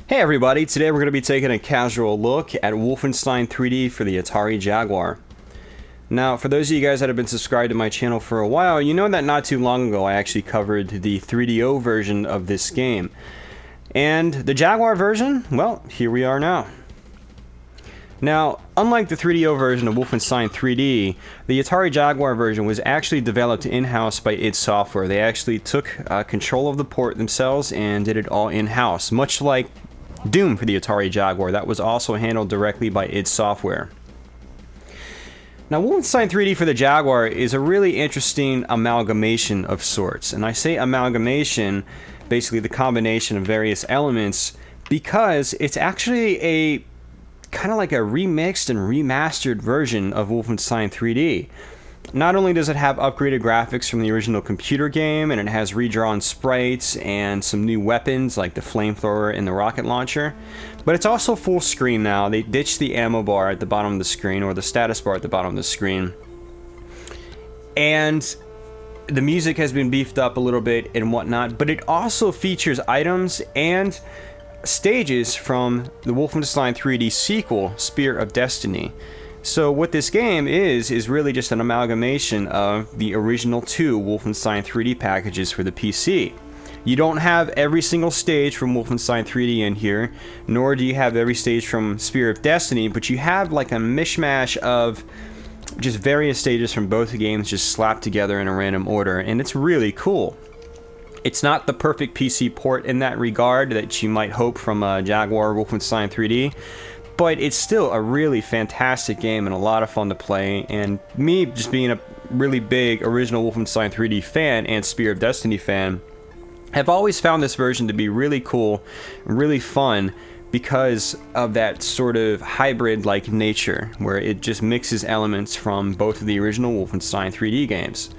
Hey everybody, today we're going to be taking a casual look at Wolfenstein 3D for the Atari Jaguar. Now, for those of you guys that have been subscribed to my channel for a while, you know that not too long ago I actually covered the 3DO version of this game. And the Jaguar version, well, here we are now. Now, unlike the 3DO version of Wolfenstein 3D, the Atari Jaguar version was actually developed in-house by id Software. They actually took control of the port themselves and did it all in-house, much like Doom for the Atari Jaguar. That was also handled directly by id Software. Now, Wolfenstein 3D for the Jaguar is a really interesting amalgamation of sorts. And I say amalgamation, basically the combination of various elements, because it's actually a kind of like a remixed and remastered version of Wolfenstein 3D. Not only does it have upgraded graphics from the original computer game, and it has redrawn sprites and some new weapons like the flamethrower and the rocket launcher, but it's also full screen now. They ditched the ammo bar at the bottom of the screen, or the status bar at the bottom of the screen. And the music has been beefed up a little bit and whatnot, but it also features items and stages from the Wolfenstein 3D sequel, Spear of Destiny. So what this game is really just an amalgamation of the original two Wolfenstein 3D packages for the PC. You don't have every single stage from Wolfenstein 3D in here, nor do you have every stage from Spear of Destiny, but you have like a mishmash of just various stages from both games just slapped together in a random order, and it's really cool. It's not the perfect PC port in that regard that you might hope from Jaguar Wolfenstein 3D, but it's still a really fantastic game and a lot of fun to play. And me, just being a really big original Wolfenstein 3D fan and Spear of Destiny fan, have always found this version to be really cool, really fun, because of that sort of hybrid-like nature, where it just mixes elements from both of the original Wolfenstein 3D games.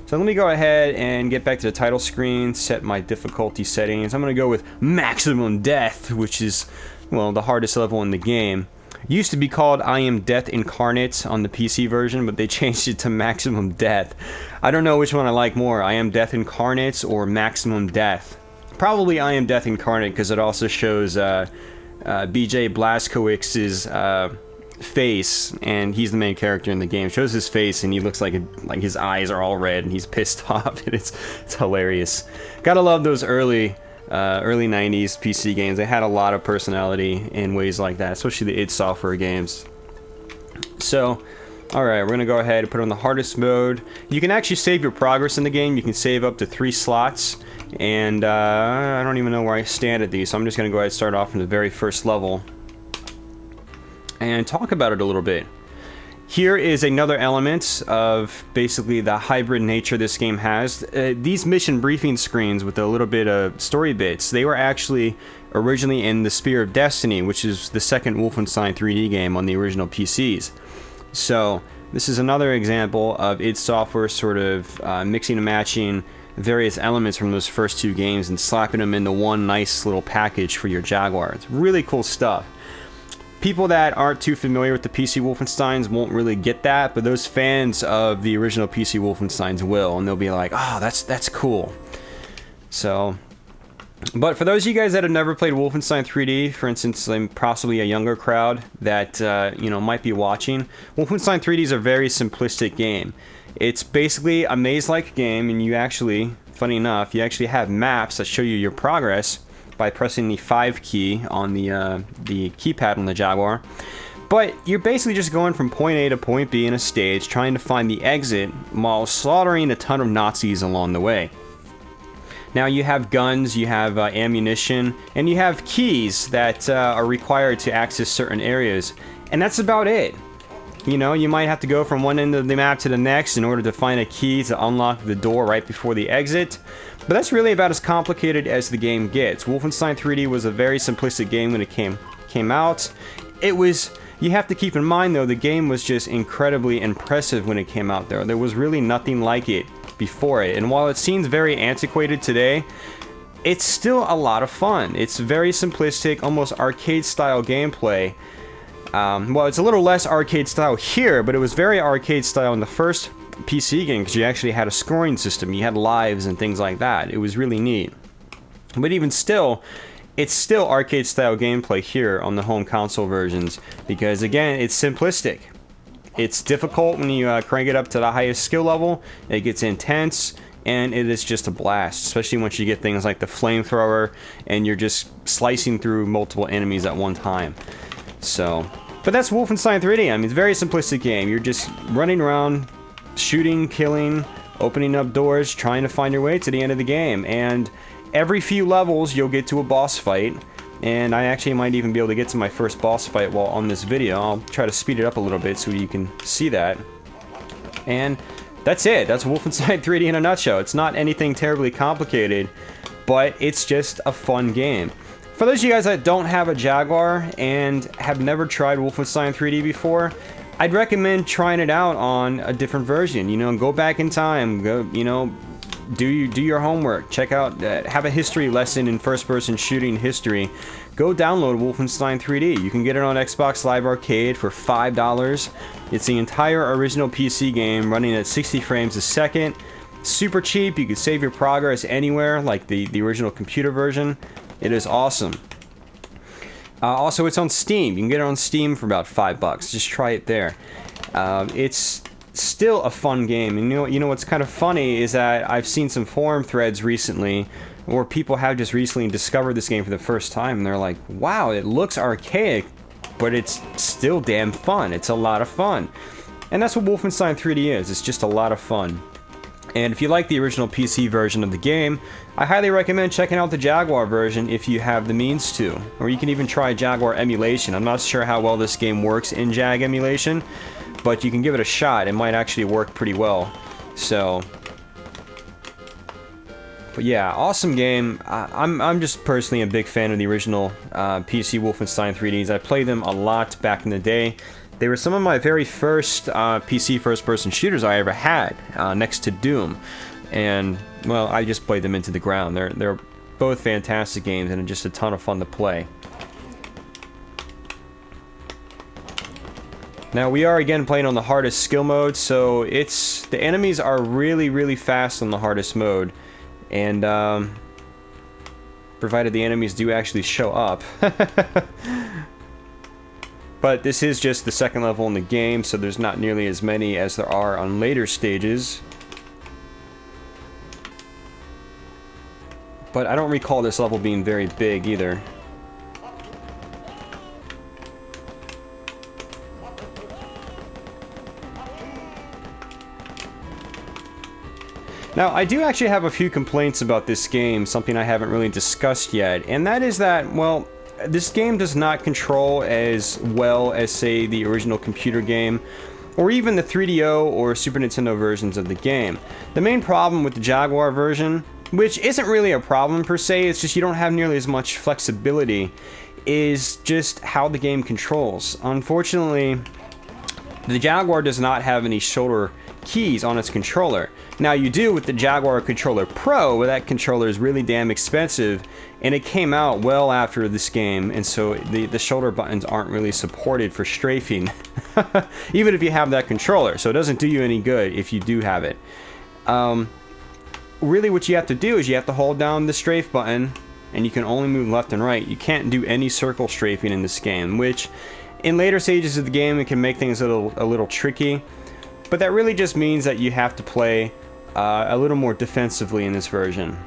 So let me go ahead and get back to the title screen, set my difficulty settings. I'm going to go with Maximum Death, which is, well, the hardest level in the game. Used to be called I Am Death Incarnate on the PC version, but they changed it to Maximum Death. I don't know which one I like more, I Am Death Incarnate or Maximum Death. Probably I Am Death Incarnate, because it also shows BJ Blazkowicz's face, and he's the main character in the game. It shows his face, and he looks like his eyes are all red, and he's pissed off, and it's hilarious. Gotta love those early 90s PC games. They had a lot of personality in ways like that, especially the id Software games. So, alright, we're gonna go ahead and put on the hardest mode. You can actually save your progress in the game. You can save up to 3 slots, and I don't even know where I stand at these, so I'm just gonna go ahead and start off in the very first level and talk about it a little bit. Here is another element of basically the hybrid nature this game has. These mission briefing screens with a little bit of story bits, they were actually originally in the Spear of Destiny, which is the second Wolfenstein 3D game on the original PCs. So this is another example of id Software sort of mixing and matching various elements from those first two games and slapping them into one nice little package for your Jaguar. It's really cool stuff. People that aren't too familiar with the PC Wolfensteins won't really get that, but those fans of the original PC Wolfensteins will, and they'll be like, oh, that's cool. So, but for those of you guys that have never played Wolfenstein 3D, for instance, possibly a younger crowd that might be watching, Wolfenstein 3D is a very simplistic game. It's basically a maze-like game, and you actually, funny enough, you actually have maps that show you your progress by pressing the 5 key on the keypad on the Jaguar. But you're basically just going from point A to point B in a stage, trying to find the exit while slaughtering a ton of Nazis along the way. Now you have guns, you have ammunition, and you have keys that are required to access certain areas. And that's about it. You know, you might have to go from one end of the map to the next in order to find a key to unlock the door right before the exit. But that's really about as complicated as the game gets. Wolfenstein 3D was a very simplistic game when it came out. You have to keep in mind though, the game was just incredibly impressive when it came out there. There was really nothing like it before it. And while it seems very antiquated today, it's still a lot of fun. It's very simplistic, almost arcade style gameplay. Well, it's a little less arcade style here, but it was very arcade style in the first PC game because you actually had a scoring system. You had lives and things like that. It was really neat. But even still, it's still arcade style gameplay here on the home console versions, because again, it's simplistic. It's difficult when you crank it up to the highest skill level. It gets intense, and it is just a blast, especially once you get things like the flamethrower and you're just slicing through multiple enemies at one time. So, but that's Wolfenstein 3D. I mean, it's a very simplistic game. You're just running around, shooting, killing, opening up doors, trying to find your way to the end of the game. And every few levels, you'll get to a boss fight. And I actually might even be able to get to my first boss fight while on this video. I'll try to speed it up a little bit so you can see that. And that's it. That's Wolfenstein 3D in a nutshell. It's not anything terribly complicated, but it's just a fun game. For those of you guys that don't have a Jaguar and have never tried Wolfenstein 3D before, I'd recommend trying it out on a different version. You know, go back in time, go, you know, do your homework, check out, have a history lesson in first-person shooting history. Go download Wolfenstein 3D. You can get it on Xbox Live Arcade for $5. It's the entire original PC game running at 60 frames a second. Super cheap. You can save your progress anywhere, like the original computer version. It is awesome. Also, it's on Steam. You can get it on Steam for about $5. Just try it there. It's still a fun game. And you know what's kind of funny is that I've seen some forum threads recently where people have just recently discovered this game for the first time, and they're like, wow, it looks archaic, but it's still damn fun. It's a lot of fun. And that's what Wolfenstein 3D is. It's just a lot of fun. And if you like the original PC version of the game, I highly recommend checking out the Jaguar version if you have the means to. Or you can even try Jaguar emulation. I'm not sure how well this game works in Jag emulation, but you can give it a shot. It might actually work pretty well. So, but yeah, awesome game. I'm just personally a big fan of the original PC Wolfenstein 3Ds. I played them a lot back in the day. They were some of my very first PC first-person shooters I ever had, next to Doom. And, well, I just played them into the ground. They're both fantastic games and just a ton of fun to play. Now, we are again playing on the hardest skill mode, so the enemies are really, really fast on the hardest mode. And, provided the enemies do actually show up. But this is just the second level in the game, so there's not nearly as many as there are on later stages. But I don't recall this level being very big either. Now, I do actually have a few complaints about this game, something I haven't really discussed yet, and that is that, well, this game does not control as well as, say, the original computer game, or even the 3DO or Super Nintendo versions of the game. The main problem with the Jaguar version, which isn't really a problem per se, it's just you don't have nearly as much flexibility, is just how the game controls. Unfortunately, the Jaguar does not have any shoulder keys on its controller. Now you do with the Jaguar Controller Pro, where that controller is really damn expensive, and it came out well after this game, and so the shoulder buttons aren't really supported for strafing, even if you have that controller, so it doesn't do you any good if you do have it. Really what you have to do is you have to hold down the strafe button, and you can only move left and right. You can't do any circle strafing in this game, which in later stages of the game it can make things a little tricky. But that really just means that you have to play a little more defensively in this version.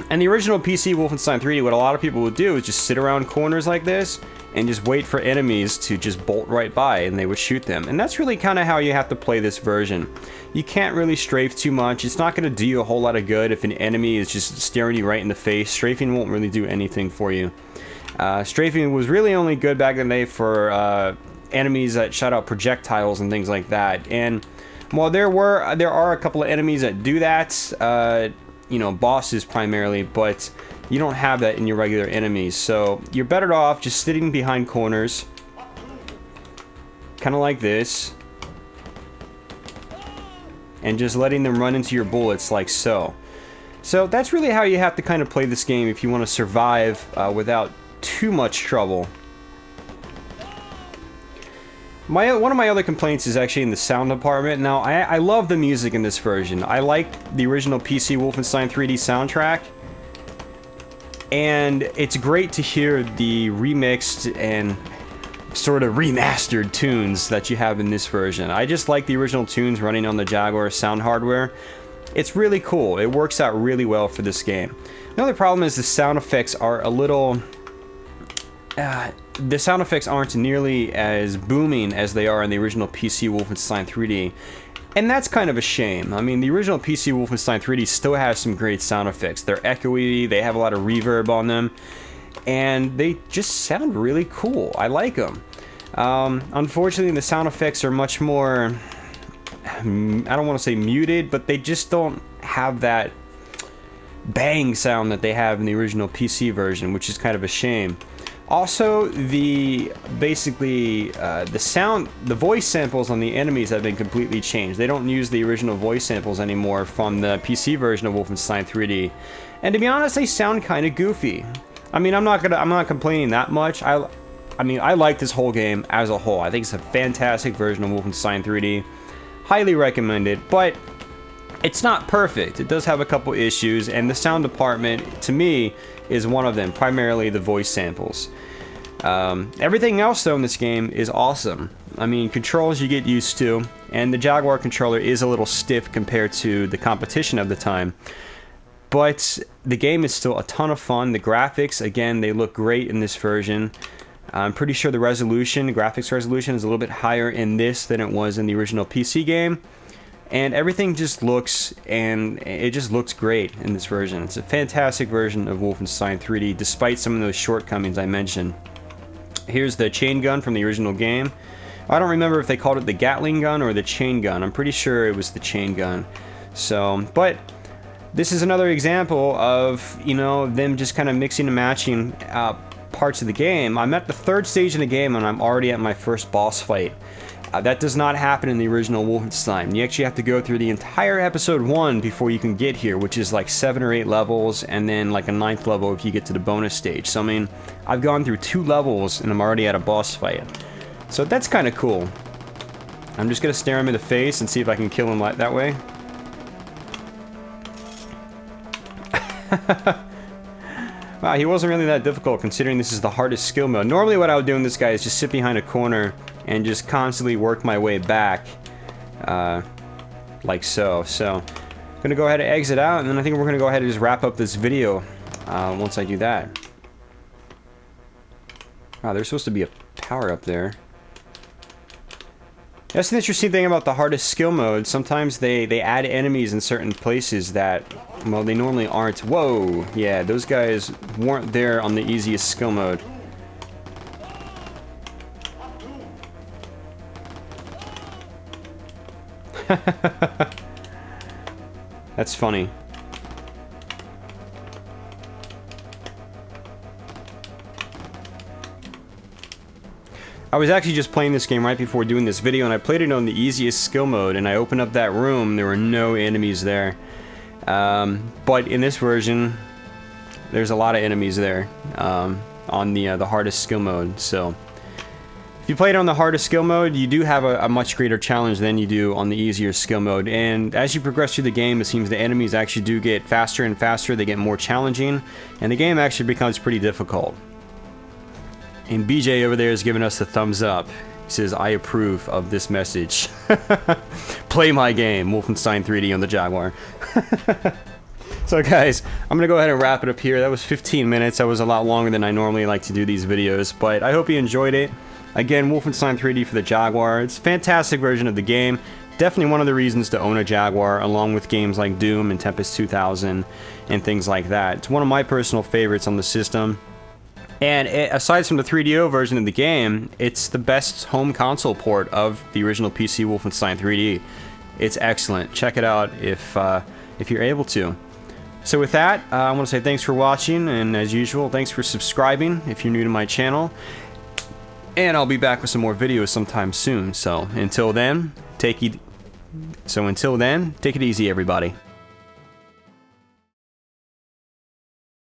And the original PC Wolfenstein 3D, what a lot of people would do is just sit around corners like this and just wait for enemies to just bolt right by, and they would shoot them. And that's really kind of how you have to play this version. You can't really strafe too much. It's not going to do you a whole lot of good if an enemy is just staring you right in the face. Strafing won't really do anything for you. Strafing was really only good back in the day for enemies that shot out projectiles and things like that. And while there are a couple of enemies that do that, you know, bosses primarily, but you don't have that in your regular enemies. So you're better off just sitting behind corners, kind of like this, and just letting them run into your bullets like so. So that's really how you have to kind of play this game if you want to survive without too much trouble. One of my other complaints is actually in the sound department. Now, I love the music in this version. I like the original PC Wolfenstein 3D soundtrack. And it's great to hear the remixed and sort of remastered tunes that you have in this version. I just like the original tunes running on the Jaguar sound hardware. It's really cool. It works out really well for this game. The only problem is the sound effects are a little... the sound effects aren't nearly as booming as they are in the original PC Wolfenstein 3D. And that's kind of a shame. I mean, the original PC Wolfenstein 3D still has some great sound effects. They're echoey, they have a lot of reverb on them, and they just sound really cool. I like them. Unfortunately, the sound effects are much more... I don't want to say muted, but they just don't have that bang sound that they have in the original PC version, which is kind of a shame. Also, the voice samples on the enemies have been completely changed. They don't use the original voice samples anymore from the PC version of Wolfenstein 3D. And to be honest, they sound kind of goofy. I mean, I'm not complaining that much. I mean, I like this whole game as a whole. I think it's a fantastic version of Wolfenstein 3D. Highly recommend it, but it's not perfect. It does have a couple issues, and the sound department, to me, is one of them, primarily the voice samples. Everything else, though, in this game is awesome. I mean, controls you get used to, and the Jaguar controller is a little stiff compared to the competition of the time. But the game is still a ton of fun. The graphics, again, they look great in this version. I'm pretty sure the graphics resolution is a little bit higher in this than it was in the original PC game. And everything just looks, and it just looks great in this version. It's a fantastic version of Wolfenstein 3D, despite some of those shortcomings I mentioned. Here's the chain gun from the original game. I don't remember if they called it the Gatling gun or the chain gun. I'm pretty sure it was the chain gun. So, but this is another example of, you know, them just kind of mixing and matching parts of the game. I'm at the third stage in the game, and I'm already at my first boss fight. That does not happen in the original Wolfenstein. You actually have to go through the entire episode 1 before you can get here, which is like 7 or 8 levels, and then like a 9th level if you get to the bonus stage. So I mean, I've gone through 2 levels and I'm already at a boss fight. So that's kind of cool. I'm just gonna stare him in the face and see if I can kill him that way. Wow, he wasn't really that difficult considering this is the hardest skill mode. Normally what I would do in this guy is just sit behind a corner and just constantly work my way back, like so. So, I'm gonna go ahead and exit out, and then I think we're gonna go ahead and just wrap up this video once I do that. Wow, there's supposed to be a power up there. That's an interesting thing about the hardest skill mode. Sometimes they add enemies in certain places that, well, they normally aren't. Whoa, yeah, those guys weren't there on the easiest skill mode. That's funny. I was actually just playing this game right before doing this video, and I played it on the easiest skill mode, and I opened up that room, there were no enemies there. But in this version, there's a lot of enemies there on the hardest skill mode, so... If you play it on the hardest skill mode, you do have a much greater challenge than you do on the easier skill mode. And as you progress through the game, it seems the enemies actually do get faster and faster, they get more challenging, and the game actually becomes pretty difficult. And BJ over there is giving us the thumbs up. He says, I approve of this message. Play my game, Wolfenstein 3D on the Jaguar. So guys, I'm going to go ahead and wrap it up here. That was 15 minutes. That was a lot longer than I normally like to do these videos, but I hope you enjoyed it. Again, Wolfenstein 3D for the Jaguar. It's a fantastic version of the game. Definitely one of the reasons to own a Jaguar, along with games like Doom and Tempest 2000 and things like that. It's one of my personal favorites on the system. And aside from the 3DO version of the game, it's the best home console port of the original PC Wolfenstein 3D. It's excellent. Check it out if you're able to. So with that, I want to say thanks for watching, and as usual, thanks for subscribing if you're new to my channel. And I'll be back with some more videos sometime soon. So until then, take it easy, everybody.